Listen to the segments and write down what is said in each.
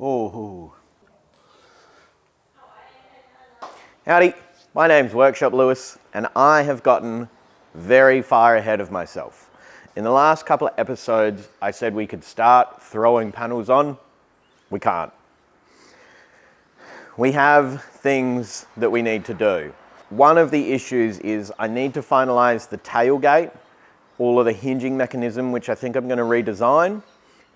Oh. Howdy, my name's Workshop Lewis, and I have gotten very far ahead of myself. In the last couple of episodes, I said we could start throwing panels on. We can't. We have things that we need to do. One of the issues is I need to finalize the tailgate, all of the hinging mechanism, which I think I'm going to redesign.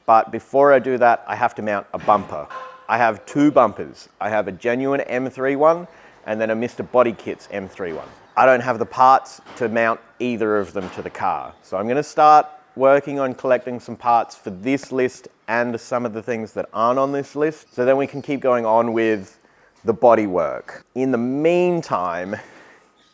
But before I do that, I have to mount a bumper. I have two bumpers. I have a genuine M31 and then a Mr. Body Kits M31. I don't have the parts to mount either of them to the car. So I'm going to start working on collecting some parts for this list and some of the things that aren't on this list. So then we can keep going on with the body work. In the meantime,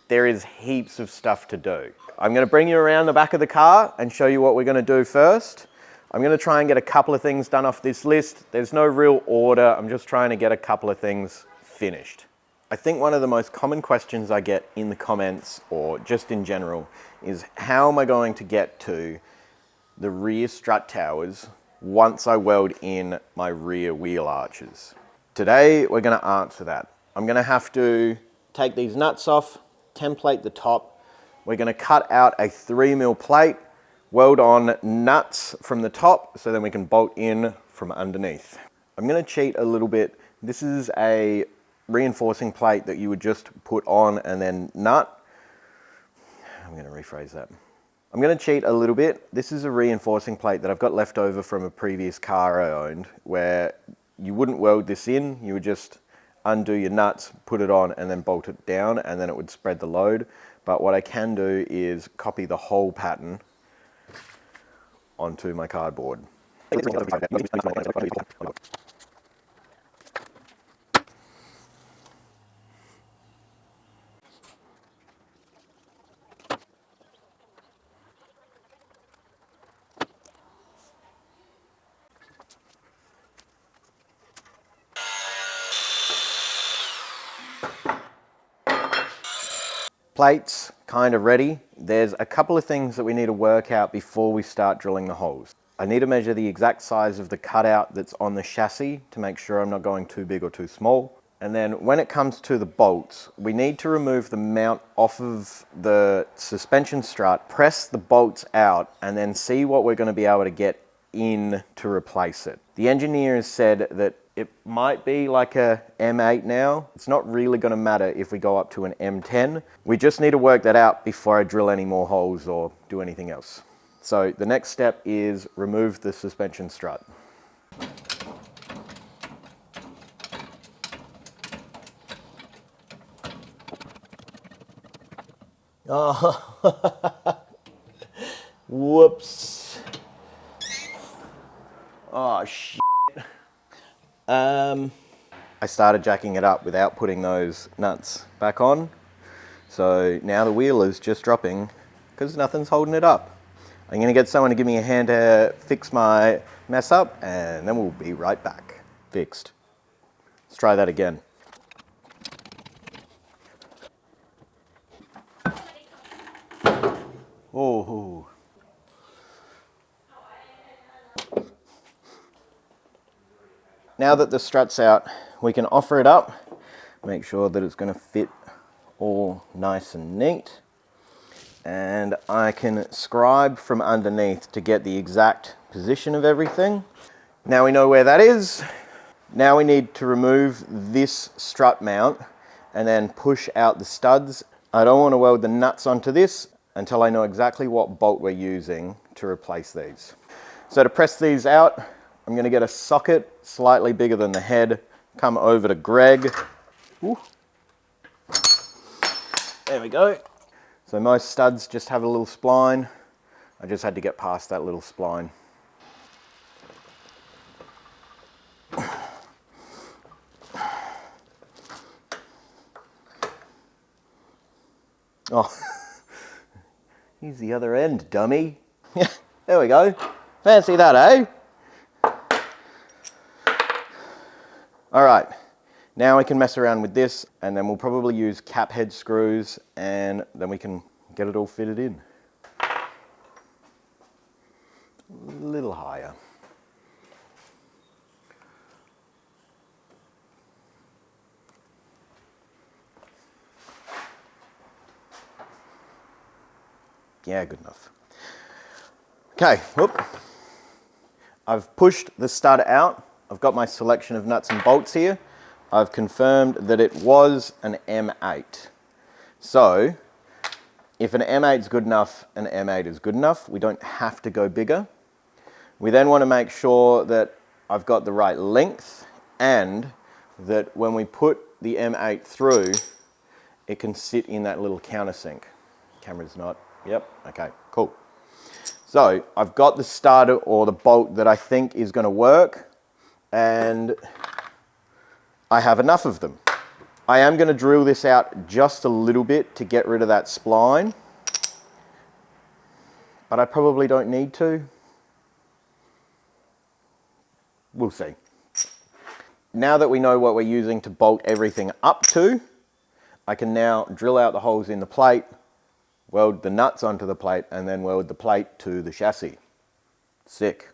there is heaps of stuff to do. I'm going to bring you around the back of the car and show you what we're going to do first. I'm going to try and get a couple of things done off this list. There's no real order. I'm just trying to get a couple of things finished. I think one of the most common questions I get in the comments or just in general is how am I going to get to the rear strut towers once I weld in my rear wheel arches? Today we're going to answer that. I'm going to have to take these nuts off, template the top. We're going to cut out a 3mm plate, weld on nuts from the top so then we can bolt in from underneath. I'm going to cheat a little bit. This is a reinforcing plate that you would just put on and then nut. I'm going to rephrase that. I'm going to cheat a little bit. This is a reinforcing plate that I've got left over from a previous car I owned where you wouldn't weld this in, you would just undo your nuts, put it on and then bolt it down and then it would spread the load. But what I can do is copy the whole pattern onto my cardboard. Plates kind of ready. There's a couple of things that we need to work out before we start drilling the holes. I need to measure the exact size of the cutout that's on the chassis to make sure I'm not going too big or too small. And then when it comes to the bolts, we need to remove the mount off of the suspension strut, press the bolts out, and then see what we're going to be able to get in to replace it. The engineers said that it might be like a M8 now. It's not really going to matter if we go up to an M10. We just need to work that out before I drill any more holes or do anything else. So the next step is remove the suspension strut. Oh, whoops. Oh, shit. I started jacking it up without putting those nuts back on. So now the wheel is just dropping because nothing's holding it up. I'm going to get someone to give me a hand to fix my mess up and then we'll be right back. Fixed. Let's try that again. Oh. Now that the strut's out, we can offer it up, make sure that it's going to fit all nice and neat. And I can scribe from underneath to get the exact position of everything. Now we know where that is. Now we need to remove this strut mount and then push out the studs. I don't want to weld the nuts onto this until I know exactly what bolt we're using to replace these. So to press these out, I'm going to get a socket slightly bigger than the head, come over to Greg. Ooh. There we go. So most studs just have a little spline. I just had to get past that little spline. Oh, here's the other end, dummy. Yeah, there we go. Fancy that, eh? All right, now we can mess around with this and then we'll probably use cap head screws and then we can get it all fitted in. A little higher. Yeah, good enough. Okay, whoop. I've pushed the stud out. I've got my selection of nuts and bolts here. I've confirmed that it was an M8. So, if an M8 is good enough, an M8 is good enough. We don't have to go bigger. We then want to make sure that I've got the right length and that when we put the M8 through, it can sit in that little countersink. Camera's not, yep, okay, cool. So I've got the stud or the bolt that I think is going to work, and I have enough of them. I am going to drill this out just a little bit to get rid of that spline, but I probably don't need to. We'll see. Now that we know what we're using to bolt everything up to, I can now drill out the holes in the plate, weld the nuts onto the plate, and then weld the plate to the chassis. Sick.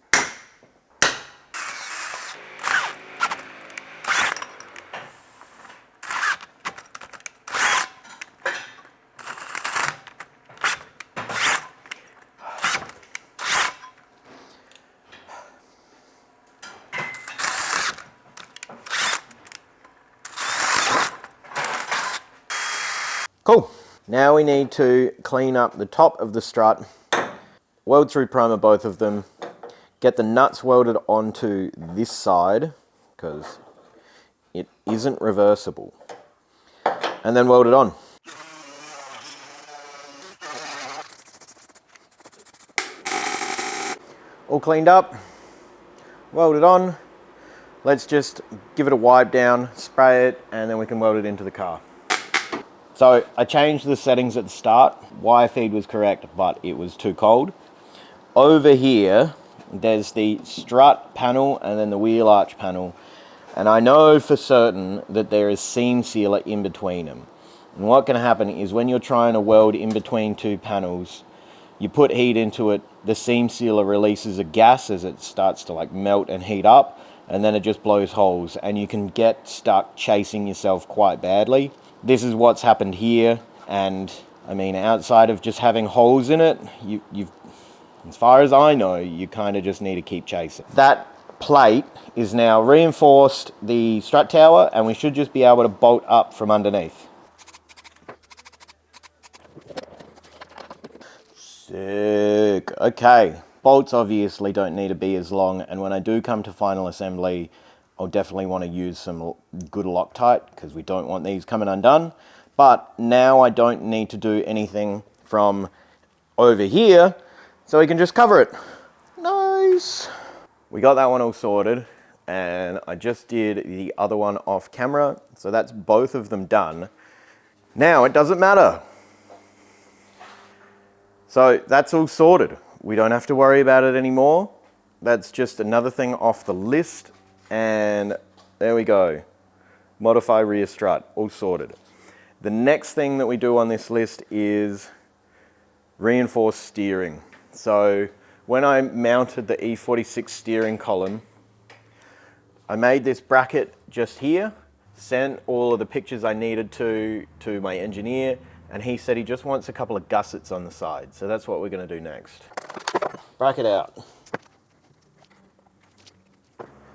Cool. Now we need to clean up the top of the strut, weld through primer both of them, get the nuts welded onto this side because it isn't reversible, and then weld it on. All cleaned up, welded on. Let's just give it a wipe down, spray it, and then we can weld it into the car. So I changed the settings at the start. Wire feed was correct, but it was too cold. Over here, there's the strut panel and then the wheel arch panel. And I know for certain that there is seam sealer in between them. And what can happen is when you're trying to weld in between two panels, you put heat into it, the seam sealer releases a gas as it starts to like melt and heat up, and then it just blows holes, and you can get stuck chasing yourself quite badly. This is what's happened here, and I mean, outside of just having holes in it, you've, as far as I know, you kind of just need to keep chasing. That plate is now reinforced the strut tower, and we should just be able to bolt up from underneath. Sick. Okay, bolts obviously don't need to be as long, and when I do come to final assembly, I'll definitely want to use some good Loctite because we don't want these coming undone. But now I don't need to do anything from over here, so we can just cover it. Nice. We got that one all sorted, and I just did the other one off camera, so that's both of them done. Now it doesn't matter. So that's all sorted. We don't have to worry about it anymore. That's just another thing off the list. And there we go. Modify rear strut, all sorted. The next thing that we do on this list is reinforced steering. So when I mounted the E46 steering column, I made this bracket just here, sent all of the pictures I needed to my engineer, and he said he just wants a couple of gussets on the side. So that's what we're going to do next. Bracket out.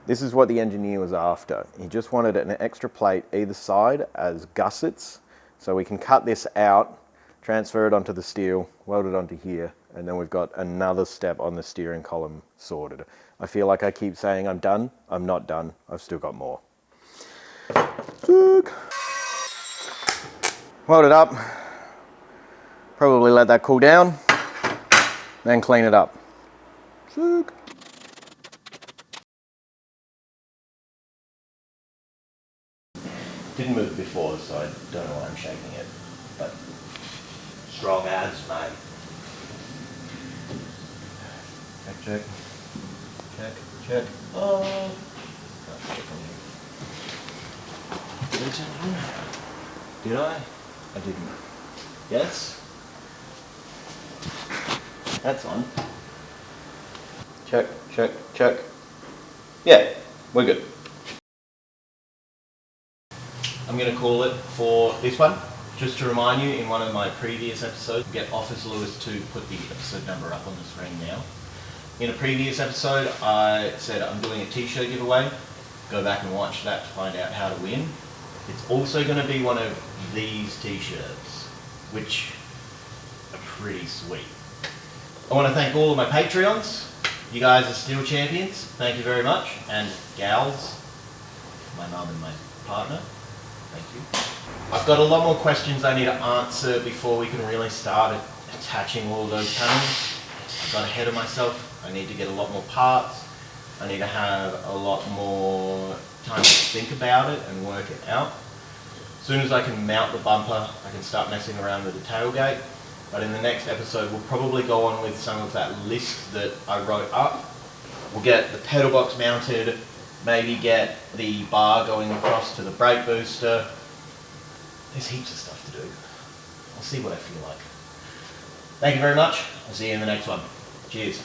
This is what the engineer was after. He just wanted an extra plate either side as gussets, so we can cut this out, transfer it onto the steel, weld it onto here, and then we've got another step on the steering column sorted. I feel like I keep saying I'm done. I'm not done. I've still got more. Weld it up. Probably let that cool down, then clean it up. Didn't move before, so I don't know why I'm shaking it, but strong as, mate. Check, check, check, check. Oh, did I turn it on? Did I? I didn't. Yes? That's on. Check, check, check. Yeah, we're good. I'm going to call it for this one, Just to remind you, in one of my previous episodes, get Officer Lewis to put the episode number up on the screen now. In a previous episode, I said I'm doing a t-shirt giveaway. Go back and watch that to find out how to win. It's also going to be one of these t-shirts, which are pretty sweet. I want to thank all of my Patreons. You guys are still champions. Thank you very much. And gals, my mum and my partner, thank you. I've got a lot more questions I need to answer before we can really start attaching all of those panels. I got ahead of myself. I need to get a lot more parts. I need to have a lot more time to think about it and work it out. As soon as I can mount the bumper, I can start messing around with the tailgate. But in the next episode, we'll probably go on with some of that list that I wrote up. We'll get the pedal box mounted, maybe get the bar going across to the brake booster. There's heaps of stuff to do. I'll see what I feel like. Thank you very much. I'll see you in the next one. Cheers.